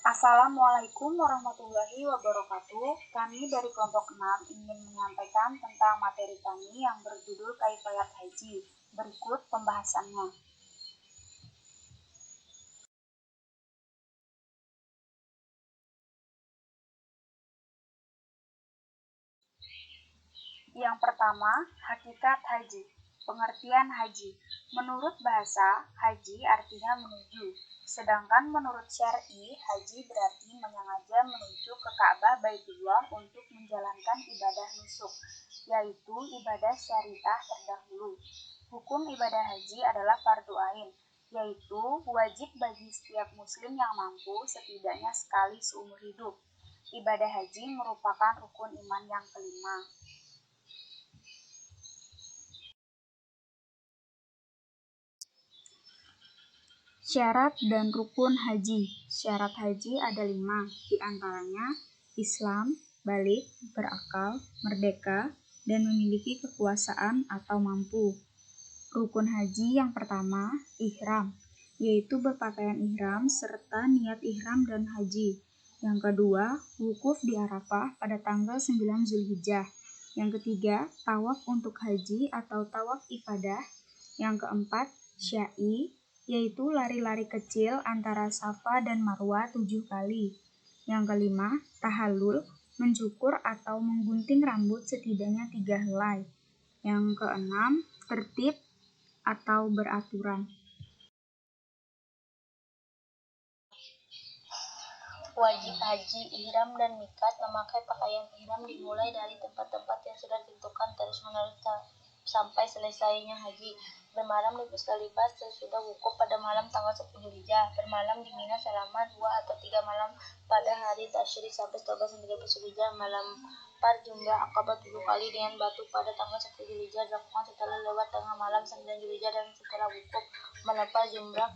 Assalamualaikum warahmatullahi wabarakatuh. Kami dari kelompok 6 ingin menyampaikan tentang materi kami yang berjudul Kaifayat Haji. Berikut pembahasannya. Yang pertama, hakikat haji. Pengertian haji. Menurut bahasa, haji artinya menuju. Sedangkan menurut syar'i, haji berarti menyengaja menuju ke Ka'bah Baitullah untuk menjalankan ibadah nusuk, yaitu ibadah syariah terdahulu. Hukum ibadah haji adalah fardu ain, yaitu wajib bagi setiap muslim yang mampu setidaknya sekali seumur hidup. Ibadah haji merupakan rukun iman yang kelima. Syarat dan rukun haji. Syarat haji ada 5, diantaranya Islam, balik, berakal, merdeka, dan memiliki kekuasaan atau mampu. Rukun haji yang pertama, ihram, yaitu berpakaian ihram serta niat ihram dan haji. Yang kedua, wukuf di Arafah pada tanggal 9 Zulhijjah. Yang ketiga, tawaf untuk haji atau tawaf ifadah. Yang keempat, sya'i, yaitu lari-lari kecil antara Safa dan Marwah 7 kali. Yang kelima, tahallul, mencukur atau menggunting rambut setidaknya 3 helai. Yang keenam, tertib atau beraturan. Wajib haji, ihram, dan miqat. Memakai pakaian ihram dimulai dari tempat-tempat yang sudah ditentukan terus-menerus sampai selesainya haji. Bermalam di Musdalifah sesudah wukuf pada malam tanggal 10 Zulhijjah. Bermalam di Mina selama 2 atau 3 malam pada hari tasyrik sampai 12 hingga 13 Zulhijjah. Melempar jumrah Aqabah 7 kali dengan batu pada tanggal 10 Zulhijjah dilakukan setelah lewat tengah malam 9 Zulhijjah dan setelah wukuf. Melempar jumrah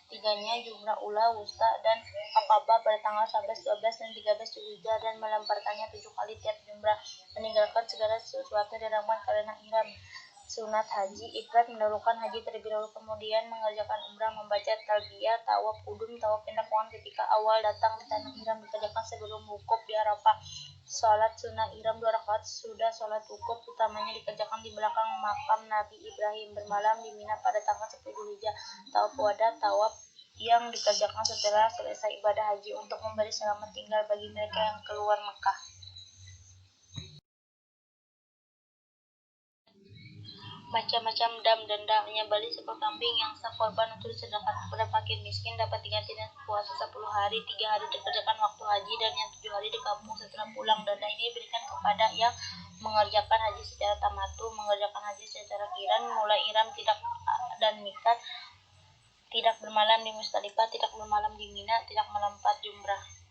tiganya jumrah ula, wusta, dan Aqabah pada tanggal 11, 12, dan 13 Zulhijjah dan melemparkannya 7 kali tiap jumrah. Meninggalkan segala sesuatu diharamkan karena ihram. Sunat haji, ifrad mendahulukan haji terlebih dahulu, kemudian mengerjakan umrah, membaca talbiyah, tawaf kudum, tawaf dilakukan ketika awal datang di tanah ihram, dikerjakan sebelum wukuf di Arafah. Salat sunnah ihram 2 rakaat sudah salat wukuf, utamanya dikerjakan di belakang makam Nabi Ibrahim. Bermalam di Mina pada tanggal 10 Zulhijjah. Tawaf wada, tawaf yang dikerjakan setelah selesai ibadah haji untuk memberi selamat tinggal bagi mereka yang keluar Mekah. Macam-macam dam denda, menyembelih seekor kambing yang sah korban untuk disedekahkan kepada fakir miskin, dapat diganti dengan puasa 10 hari, 3 hari dikerjakan waktu haji, dan yang 7 hari di kampung setelah pulang. Denda ini diberikan kepada yang mengerjakan haji secara tamatu, mengerjakan haji secara qiran, mulai ihram tidak dan miqat, tidak bermalam di Musdalifah, tidak bermalam di Mina, tidak melempar jumrah.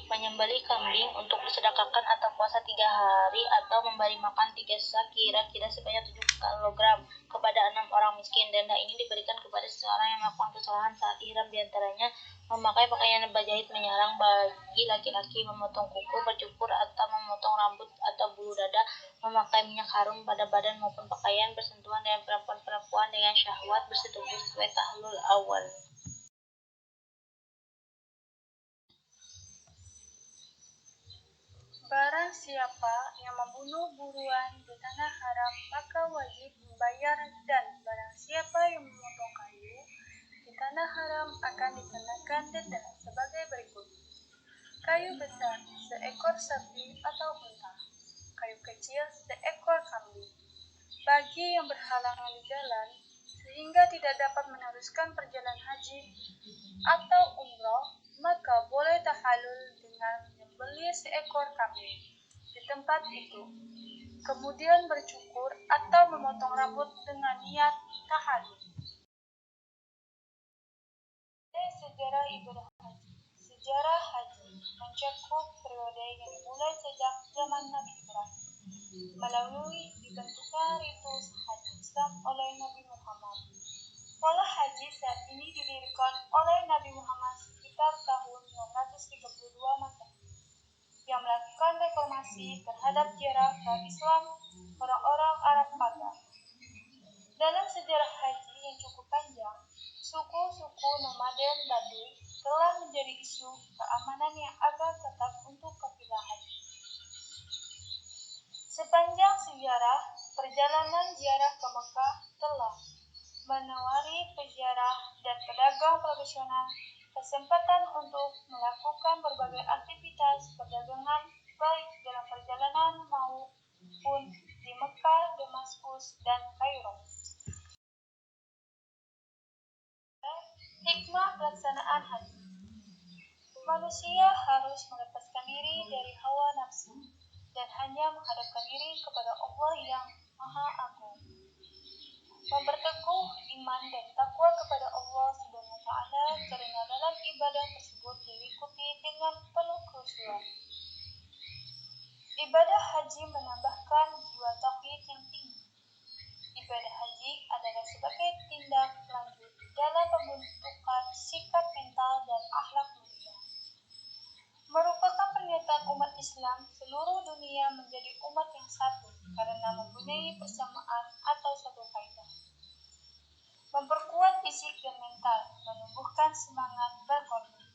Menyembelih kambing untuk disedekahkan atau puasa 3 hari atau memberi makan 3 sak kira-kira sebanyak 7 kg kepada 6 orang miskin. Denda ini diberikan kepada seseorang yang melakukan kesalahan saat ihram, diantaranya memakai pakaian berjahit menyarang bagi laki-laki, memotong kuku, bercukur atau memotong rambut atau bulu dada, memakai minyak harum pada badan maupun pakaian, bersentuhan dengan perempuan-perempuan dengan syahwat, bersetubuh sesuai tahallul awal. Barang siapa yang membunuh buruan di tanah haram maka wajib membayar, dan barang siapa yang memotong kayu di tanah haram akan dikenakan denda sebagai berikut. Kayu besar seekor sapi atau unta, kayu kecil seekor kambing. Bagi yang berhalangan di jalan sehingga tidak dapat meneruskan perjalanan haji atau umroh, maka boleh tahallul dengan menyembelih seekor kambing di tempat itu, kemudian bercukur atau memotong rambut dengan niat tahallul. Sejarah ibadah haji. Sejarah haji mencakup periode yang dimulai sejak zaman Nabi Ibrahim melalui dibentuknya ritus haji Islam oleh Nabi Muhammad. Pola haji saat ini didirikan oleh Nabi Muhammad sekitar tahun 932 Masehi, yang melakukan reformasi terhadap jarah Islam orang-orang Arab Pagan. Dalam sejarah haji yang cukup panjang, suku dan Baduy telah menjadi isu keamanan yang agak ketat untuk kafilah haji. Sepanjang sejarah, perjalanan ziarah ke Mekah telah menawari peziarah dan pedagang profesional kesempatan untuk melakukan berbagai aktivitas perdagangan baik dalam perjalanan maupun di Mekah, Damaskus, dan Kairo. Hikmah pelaksanaan haji. Manusia harus melepaskan diri dari hawa nafsu dan hanya menghadapkan diri kepada Allah yang Maha Agung. Memperteguh iman dan takwa kepada Allah Subhanahu wa taala karena dalam ibadah tersebut diikuti dengan penuh khusyuk. Ibadah haji menambahkan jiwa tauhid yang tinggi. Ibadah haji adalah sebagai tindak lanjut dalam pembentukan sikap mental dan akhlak mulia. Merupakan pernyataan umat Islam seluruh dunia menjadi umat yang satu karena mempunyai persamaan atau satu kaidah. Memperkuat fisik dan mental, menumbuhkan semangat berkorban.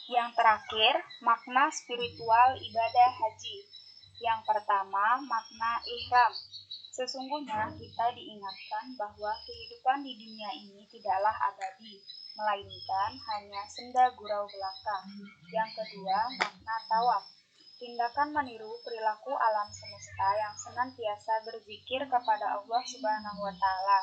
Yang terakhir, makna spiritual ibadah haji. Yang pertama, makna ihram. Sesungguhnya kita diingatkan bahwa kehidupan di dunia ini tidaklah abadi, melainkan hanya senda gurau belaka. Yang kedua, makna tawaf. Tindakan meniru perilaku alam semesta yang senantiasa berzikir kepada Allah Subhanahu wa taala.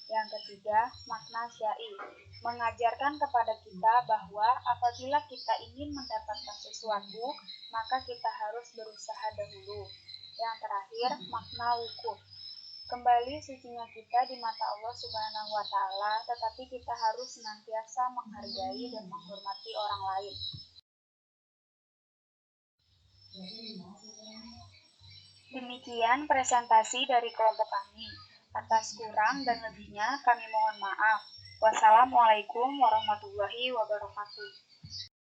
Yang ketiga, makna syai, mengajarkan kepada kita bahwa apabila kita ingin mendapatkan sesuatu, maka kita harus berusaha dahulu. Yang terakhir, makna wukuf, kembali sucinya kita di mata Allah Subhanahu wa taala, tetapi kita harus senantiasa menghargai dan menghormati orang lain. Demikian presentasi dari kelompok kami. Atas kurang dan lebihnya kami mohon maaf. Wassalamualaikum warahmatullahi wabarakatuh.